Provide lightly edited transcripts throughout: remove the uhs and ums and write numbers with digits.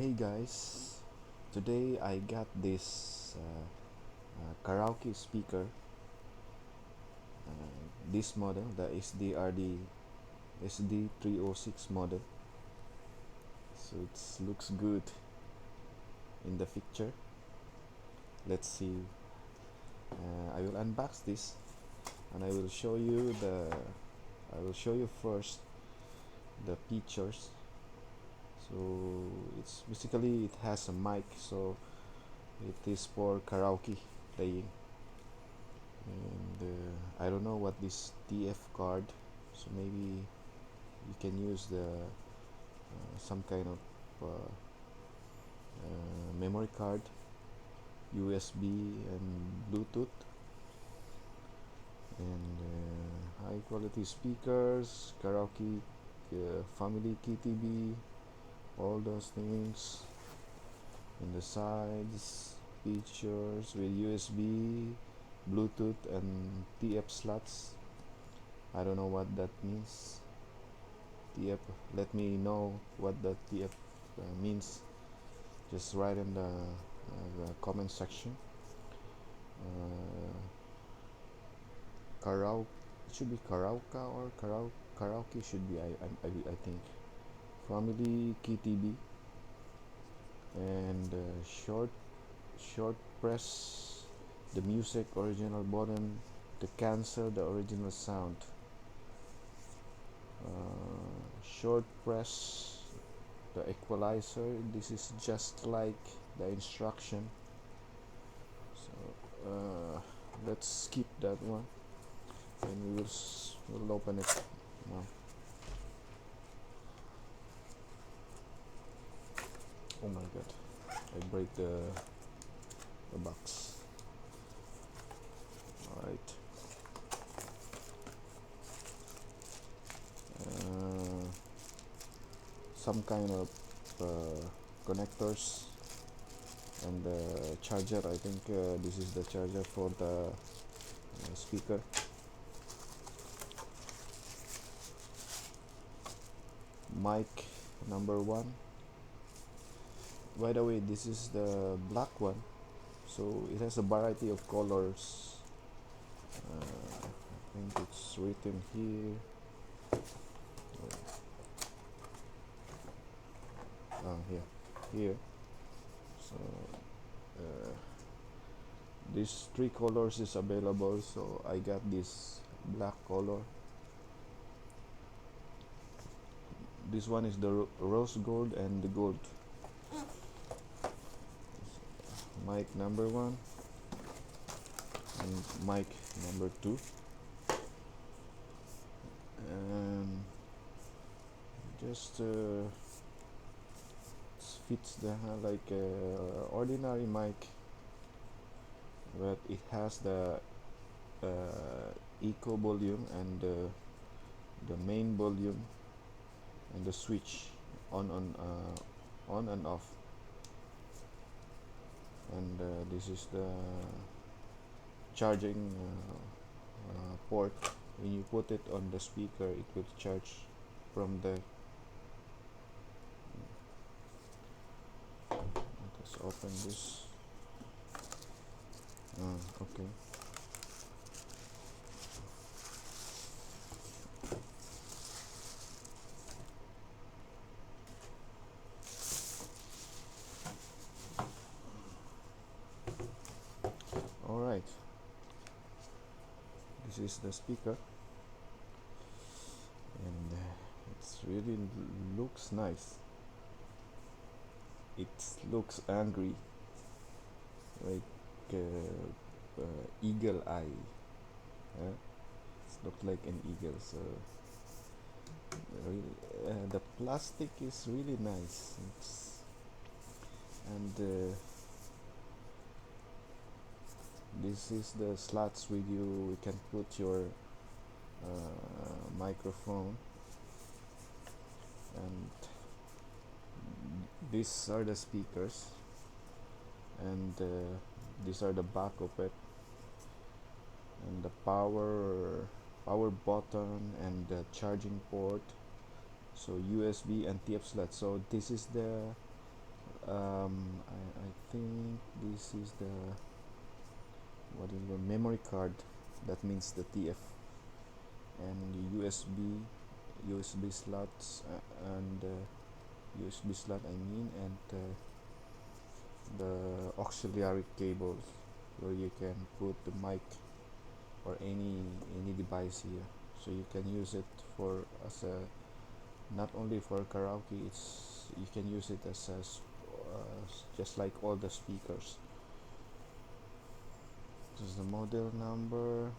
Hey guys, today I got this karaoke speaker. This model, the SDRD SD-306 model. So it looks good in the picture. Let's see. I will unbox this, and I will show you first the features. So it's basically it has a mic, so it is for karaoke playing. And I don't know what this TF card, so maybe you can use the some kind of memory card, USB and Bluetooth, and high quality speakers, karaoke, family KTV, all those things. In the sides, features with USB, Bluetooth and TF slots. I don't know what that means. TF, let me know what the TF means. Just write in the comment section. Karaoke, it should be karaoke or karaoke should be I think. Family KTB, and short press the music original button to cancel the original sound. Short press the equalizer. This is just like the instruction, so let's skip that one, and we'll open it now. Oh my god, I break the box. Alright, some kind of connectors and the charger. I think this is the charger for the speaker. Mic number 1. By the way, this is the black one, so it has a variety of colors. I think it's written here. Here. So these 3 colors is available, so I got this black color. This one is the rose gold and the gold. Mic number 1 and mic number 2, and just fits the like ordinary mic, but it has the echo volume and the main volume and the switch on and off, and this is the charging port. When you put it on the speaker, it will charge from there. Let's open this. Okay. Alright, this is the speaker, and it's really looks nice. It looks angry, like eagle eye. It looks like an eagle. So really, the plastic is really nice. And this is the slots with you. We can put your microphone, and these are the speakers, and these are the back of it, and the power button and the charging port, so USB and TF slot. So this is the I think this is the what is the memory card, that means the TF, and USB slots, and USB slot I mean, and the auxiliary cables where you can put the mic or any device here, so you can use it for as a not only for karaoke, it's you can use it as just like all the speakers. This is the model number,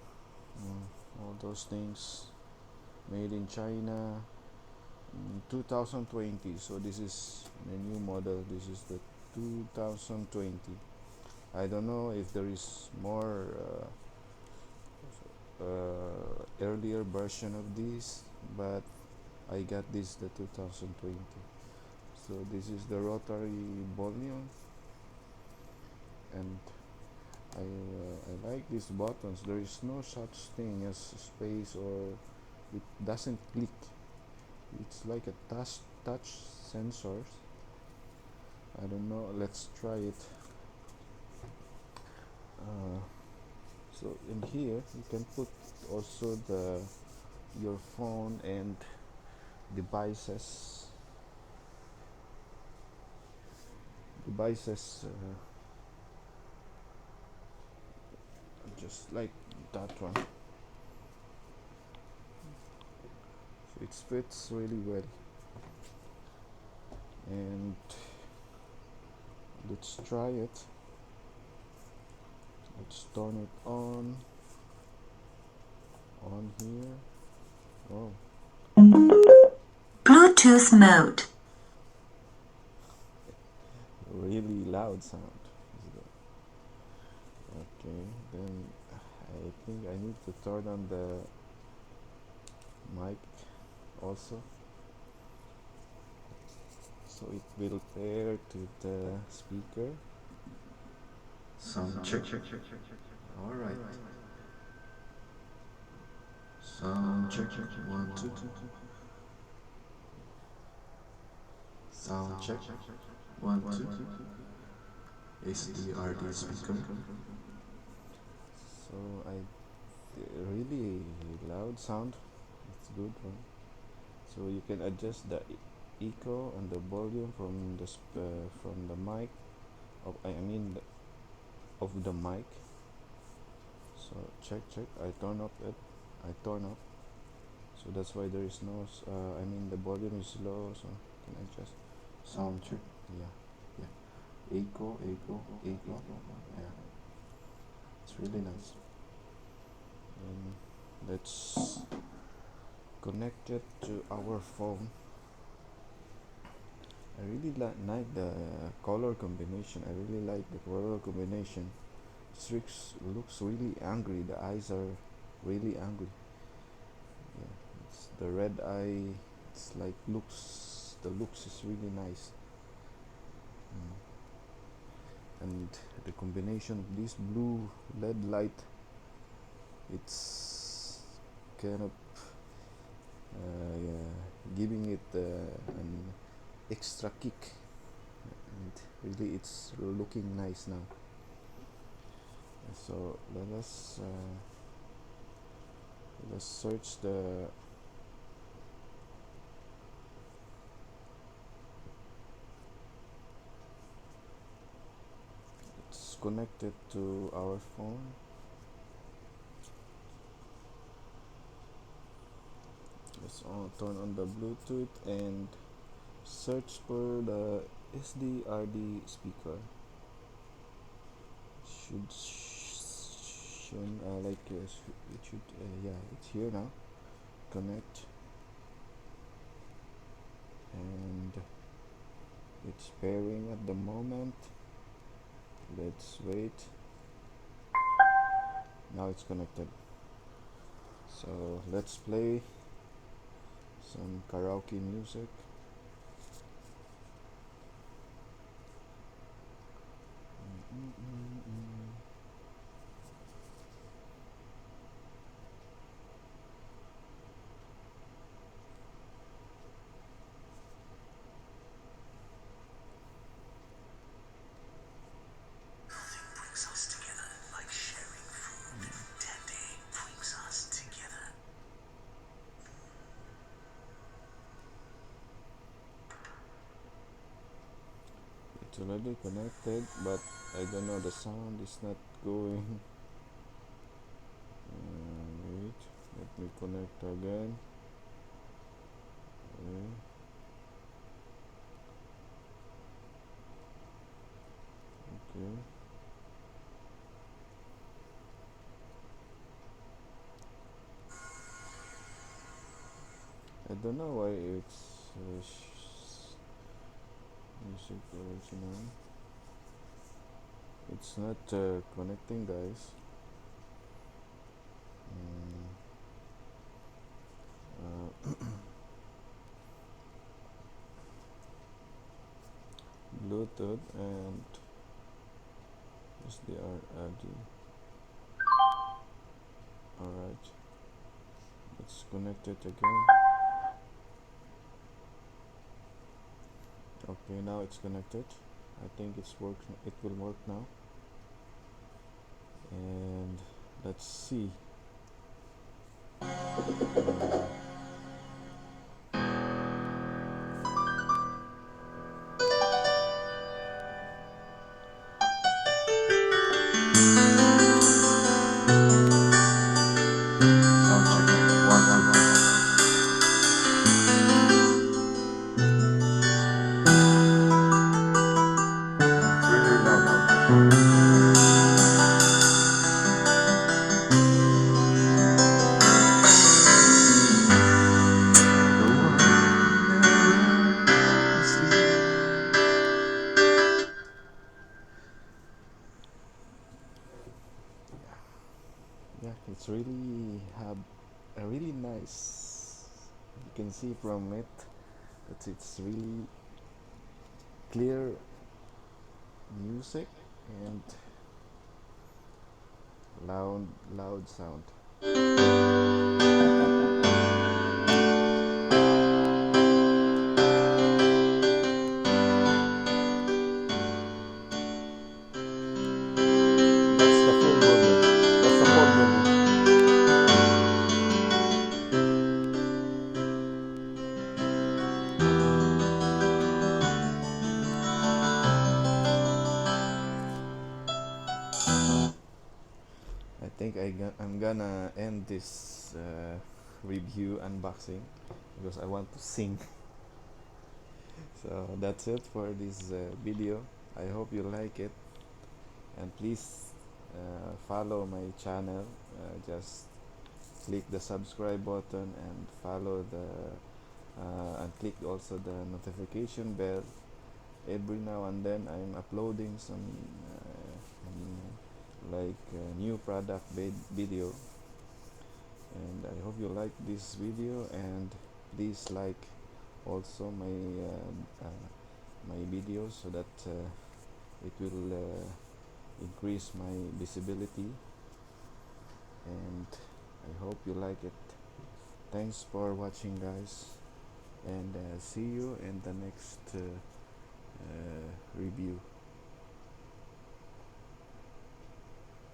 all those things, made in China, 2020. So this is the new model. This is the 2020. I don't know if there is more earlier version of this, but I got this the 2020. So this is the rotary volume, and I like these buttons. There is no such thing as space, or it doesn't click. It's like a touch sensors. I don't know. Let's try it. So in here you can put also your phone and devices just like that one. So it fits really well, and let's try it. Let's turn it on here. Oh, Bluetooth mode. really loud sound. Okay, then I think I need to turn on the mic also, so it will pair to the speaker. Sound check. All right. Sound check. 1 2 2. Sound check. 1 2. SDRD speaker. So really loud sound. It's good one. So you can adjust the echo and the volume from the mic. Of the mic. So check. I turn up. So that's why there is no. The volume is low. So can adjust. Sound check. Yeah. Echo. Yeah. It's really nice. And let's connect it to our phone. I really like the color combination. It looks really angry. The eyes are really angry. Yeah, it's the red eye. It's like looks. The looks is really nice. And the combination of this blue LED light, it's kind of giving it an extra kick, and really it's looking nice now. So let's search it's connected to our phone. Let's turn on the Bluetooth and search for the SDRD speaker. Should it should it's here now. Connect, and it's pairing at the moment. Let's wait. Now it's connected. So let's play some karaoke music. It's already connected, but I don't know, the sound is not going. Wait, let me connect again. Okay. I don't know why it's music original. It's not connecting, guys. Bluetooth and SDRD. Alright, let's connect it again. Okay, now it's connected. I think it's working. It will work now. And let's see. Sound check. 1, 2. It's really loud. Yeah, it's really have a really nice. You can see from it that it's really clear music and loud sound. That's the full volume. That's the full volume. I think I'm gonna end this review unboxing because I want to sing. So that's it for this video. I hope you like it, and please follow my channel. Just click the subscribe button and follow the and click also the notification bell. Every now and then I'm uploading some new product video, and I hope you like this video, and please like also my videos so that it will increase my visibility, and I hope you like it. Thanks for watching, guys, and see you in the next review.